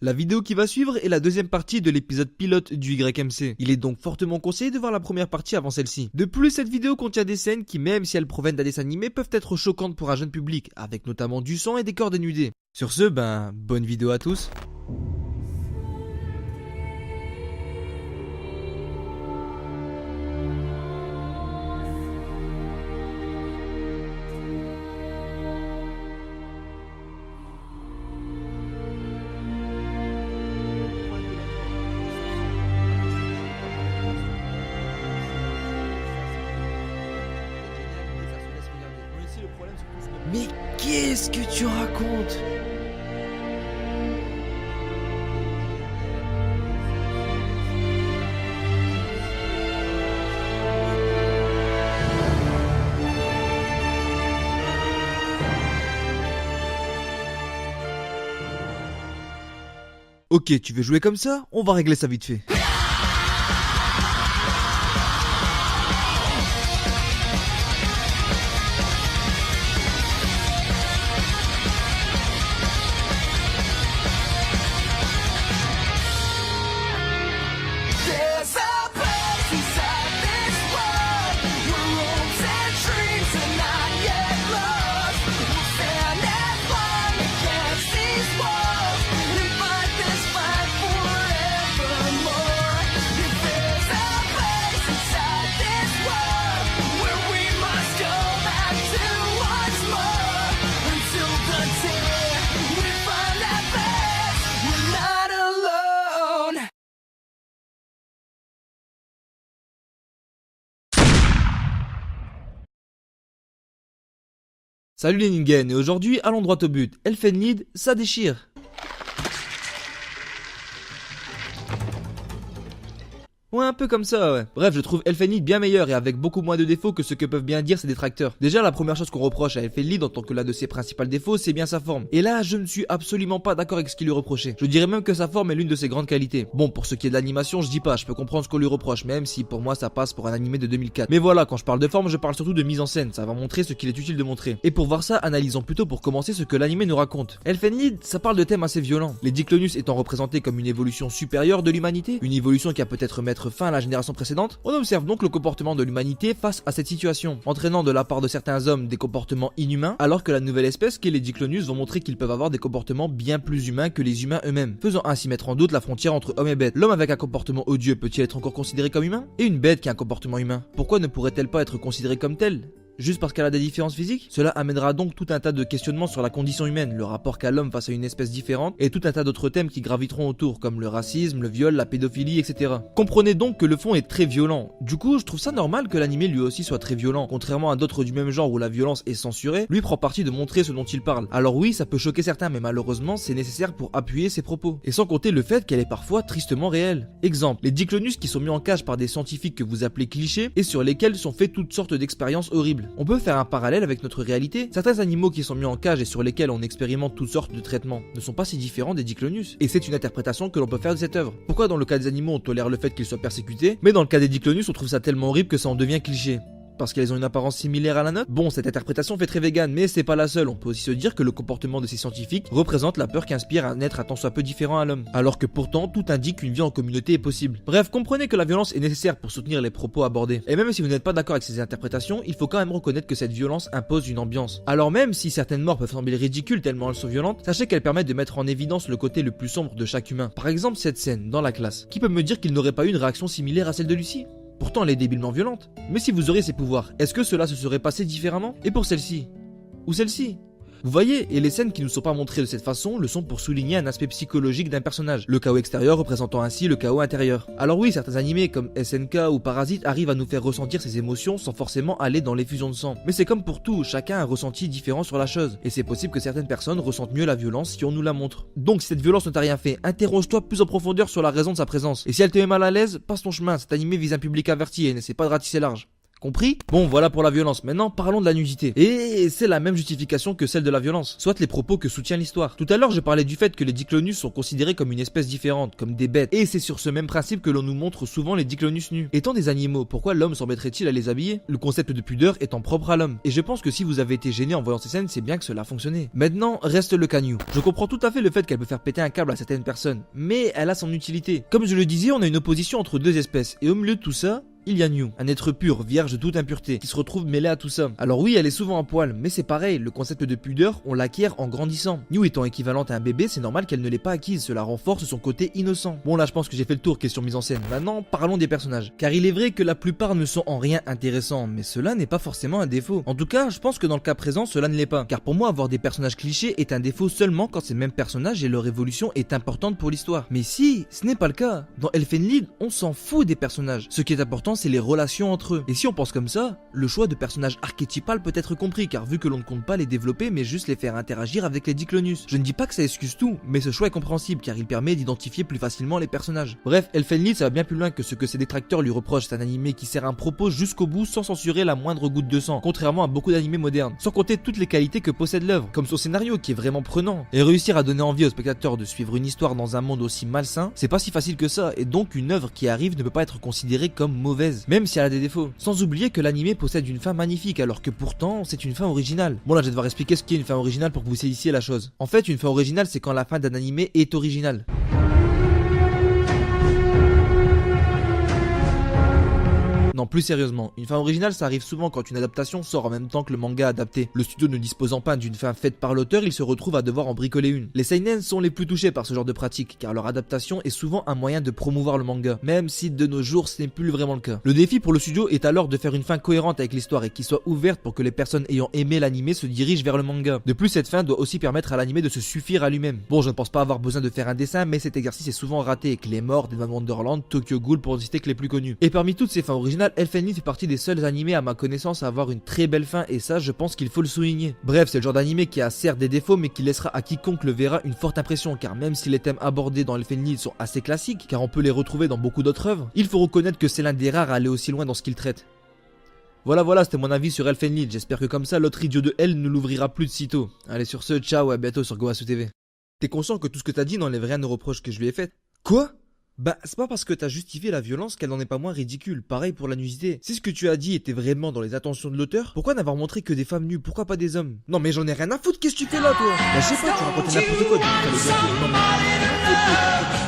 La vidéo qui va suivre est la deuxième partie de l'épisode pilote du YMC. Il est donc fortement conseillé de voir la première partie avant celle-ci. De plus, cette vidéo contient des scènes qui, même si elles proviennent d'un dessin animé, peuvent être choquantes pour un jeune public, avec notamment du sang et des corps dénudés. Sur ce, bonne vidéo à tous. Mais qu'est-ce que tu racontes? Ok, tu veux jouer comme ça? On va régler ça vite fait. Salut les Ningen, et aujourd'hui, allons droit au but. Elfenlied, ça déchire. Ouais, un peu comme ça, ouais. Bref, je trouve Elfenlied bien meilleur et avec beaucoup moins de défauts que ce que peuvent bien dire ses détracteurs. Déjà, la première chose qu'on reproche à Elfenlied en tant que l'un de ses principaux défauts, c'est bien sa forme. Et là, je ne suis absolument pas d'accord avec ce qu'il lui reprochait. Je dirais même que sa forme est l'une de ses grandes qualités. Bon, pour ce qui est de l'animation, je dis pas, je peux comprendre ce qu'on lui reproche, même si pour moi ça passe pour un animé de 2004. Mais voilà, quand je parle de forme, je parle surtout de mise en scène, ça va montrer ce qu'il est utile de montrer. Et pour voir ça, analysons plutôt pour commencer ce que l'animé nous raconte. Elfenlied, ça parle de thèmes assez violents. Les Diclonius étant représentés comme une évolution supérieure de l'humanité, une évolution qui a peut-être mettre fin à la génération précédente. On observe donc le comportement de l'humanité face à cette situation, entraînant de la part de certains hommes des comportements inhumains, alors que la nouvelle espèce qu'est les Diclonius vont montrer qu'ils peuvent avoir des comportements bien plus humains que les humains eux-mêmes, faisant ainsi mettre en doute la frontière entre homme et bête. L'homme avec un comportement odieux peut-il être encore considéré comme humain? Et une bête qui a un comportement humain, pourquoi ne pourrait-elle pas être considérée comme telle? Juste parce qu'elle a des différences physiques? Cela amènera donc tout un tas de questionnements sur la condition humaine, le rapport qu'a l'homme face à une espèce différente, et tout un tas d'autres thèmes qui graviteront autour, comme le racisme, le viol, la pédophilie, etc. Comprenez donc que le fond est très violent. Du coup, je trouve ça normal que l'animé lui aussi soit très violent. Contrairement à d'autres du même genre où la violence est censurée, lui prend parti de montrer ce dont il parle. Alors oui, ça peut choquer certains, mais malheureusement, c'est nécessaire pour appuyer ses propos. Et sans compter le fait qu'elle est parfois tristement réelle. Exemple, les Diclonius qui sont mis en cage par des scientifiques que vous appelez clichés, et sur lesquels sont faites toutes sortes d'expériences horribles. On peut faire un parallèle avec notre réalité. Certains animaux qui sont mis en cage et sur lesquels on expérimente toutes sortes de traitements ne sont pas si différents des Diclonius. Et c'est une interprétation que l'on peut faire de cette œuvre. Pourquoi dans le cas des animaux on tolère le fait qu'ils soient persécutés, mais dans le cas des Diclonius on trouve ça tellement horrible que ça en devient cliché? Parce qu'elles ont une apparence similaire à la nôtre? Bon, cette interprétation fait très vegan, mais c'est pas la seule. On peut aussi se dire que le comportement de ces scientifiques représente la peur qu'inspire un être un tant soit peu différent à l'homme. Alors que pourtant, tout indique qu'une vie en communauté est possible. Bref, comprenez que la violence est nécessaire pour soutenir les propos abordés. Et même si vous n'êtes pas d'accord avec ces interprétations, il faut quand même reconnaître que cette violence impose une ambiance. Alors même si certaines morts peuvent sembler ridicules tellement elles sont violentes, sachez qu'elles permettent de mettre en évidence le côté le plus sombre de chaque humain. Par exemple, cette scène, dans la classe. Qui peut me dire qu'il n'aurait pas eu une réaction similaire à celle de Lucie? Pourtant, elle est débilement violente. Mais si vous auriez ses pouvoirs, est-ce que cela se serait passé différemment? Et pour celle-ci? Ou celle-ci? Vous voyez, et les scènes qui ne sont pas montrées de cette façon le sont pour souligner un aspect psychologique d'un personnage, le chaos extérieur représentant ainsi le chaos intérieur. Alors oui, certains animés comme SNK ou Parasite arrivent à nous faire ressentir ces émotions sans forcément aller dans l'effusion de sang. Mais c'est comme pour tout, chacun a un ressenti différent sur la chose, et c'est possible que certaines personnes ressentent mieux la violence si on nous la montre. Donc si cette violence ne t'a rien fait, interroge-toi plus en profondeur sur la raison de sa présence. Et si elle te met mal à l'aise, passe ton chemin, cet animé vise un public averti et n'essaie pas de ratisser large. compris? Bon, voilà pour la violence. Maintenant, parlons de la nudité. Et c'est la même justification que celle de la violence, soit les propos que soutient l'histoire. Tout à l'heure, je parlais du fait que les diclonus sont considérés comme une espèce différente, comme des bêtes. Et c'est sur ce même principe que l'on nous montre souvent les diclonus nus. Étant des animaux, pourquoi l'homme s'embêterait-il à les habiller? Le concept de pudeur étant propre à l'homme. Et je pense que si vous avez été gêné en voyant ces scènes, c'est bien que cela a fonctionné. Maintenant, reste le cagnou. Je comprends tout à fait le fait qu'elle peut faire péter un câble à certaines personnes, mais elle a son utilité. Comme je le disais, on a une opposition entre deux espèces, et au milieu de tout ça, il y a New, un être pur, vierge de toute impureté, qui se retrouve mêlé à tout ça. Alors oui, elle est souvent à poil, mais c'est pareil, le concept de pudeur, on l'acquiert en grandissant. New étant équivalente à un bébé, c'est normal qu'elle ne l'ait pas acquise, cela renforce son côté innocent. Bon là, je pense que j'ai fait le tour question mise en scène. Maintenant, parlons des personnages. Car il est vrai que la plupart ne sont en rien intéressants, mais cela n'est pas forcément un défaut. En tout cas, je pense que dans le cas présent, cela ne l'est pas. Car pour moi, avoir des personnages clichés est un défaut seulement quand ces mêmes personnages et leur évolution est importante pour l'histoire. Mais si, ce n'est pas le cas. Dans Elfen Lied, on s'en fout des personnages. Ce qui est important, c'est les relations entre eux. Et si on pense comme ça, le choix de personnages archétypal peut être compris, car vu que l'on ne compte pas les développer mais juste les faire interagir avec les diclonus. Je ne dis pas que ça excuse tout, mais ce choix est compréhensible car il permet d'identifier plus facilement les personnages. Bref, Elfen Lied ça va bien plus loin que ce que ses détracteurs lui reprochent, c'est un animé qui sert un propos jusqu'au bout sans censurer la moindre goutte de sang, contrairement à beaucoup d'animés modernes. Sans compter toutes les qualités que possède l'œuvre, comme son scénario qui est vraiment prenant. Et réussir à donner envie aux spectateurs de suivre une histoire dans un monde aussi malsain, c'est pas si facile que ça, et donc une œuvre qui arrive ne peut pas être considérée comme mauvaise, même si elle a des défauts. Sans oublier que l'animé possède une fin magnifique alors que pourtant c'est une fin originale. Bon là je vais devoir expliquer ce qu'est une fin originale pour que vous saisissiez la chose. En fait une fin originale c'est quand la fin d'un animé est originale. Non, plus sérieusement, une fin originale ça arrive souvent quand une adaptation sort en même temps que le manga adapté. Le studio ne disposant pas d'une fin faite par l'auteur, il se retrouve à devoir en bricoler une. Les seinen sont les plus touchés par ce genre de pratique, car leur adaptation est souvent un moyen de promouvoir le manga, même si de nos jours ce n'est plus vraiment le cas. Le défi pour le studio est alors de faire une fin cohérente avec l'histoire et qui soit ouverte pour que les personnes ayant aimé l'animé se dirigent vers le manga. De plus, cette fin doit aussi permettre à l'animé de se suffire à lui-même. Bon, je ne pense pas avoir besoin de faire un dessin, mais cet exercice est souvent raté, Claymore, Deadman Wonderland, Tokyo Ghoul pour ne citer que les plus connus. Et parmi toutes ces fins originales, Elfen Lied fait partie des seuls animés à ma connaissance à avoir une très belle fin et ça je pense qu'il faut le souligner. Bref, c'est le genre d'animé qui a certes des défauts mais qui laissera à quiconque le verra une forte impression car même si les thèmes abordés dans Elfen Lied sont assez classiques car on peut les retrouver dans beaucoup d'autres œuvres, il faut reconnaître que c'est l'un des rares à aller aussi loin dans ce qu'il traite. Voilà, c'était mon avis sur Elfen Lied, j'espère que comme ça l'autre idiot de L ne l'ouvrira plus de sitôt. Allez sur ce, ciao et à bientôt sur Goasu TV. T'es conscient que tout ce que t'as dit n'enlève rien aux reproches que je lui ai fait? Quoi? Bah, c'est pas parce que t'as justifié la violence qu'elle n'en est pas moins ridicule. Pareil pour la nudité. Si ce que tu as dit était vraiment dans les intentions de l'auteur, pourquoi n'avoir montré que des femmes nues? Pourquoi pas des hommes? Non mais j'en ai rien à foutre, qu'est-ce que tu fais là toi? Bah je sais pas, tu racontais n'importe quoi. Non mais...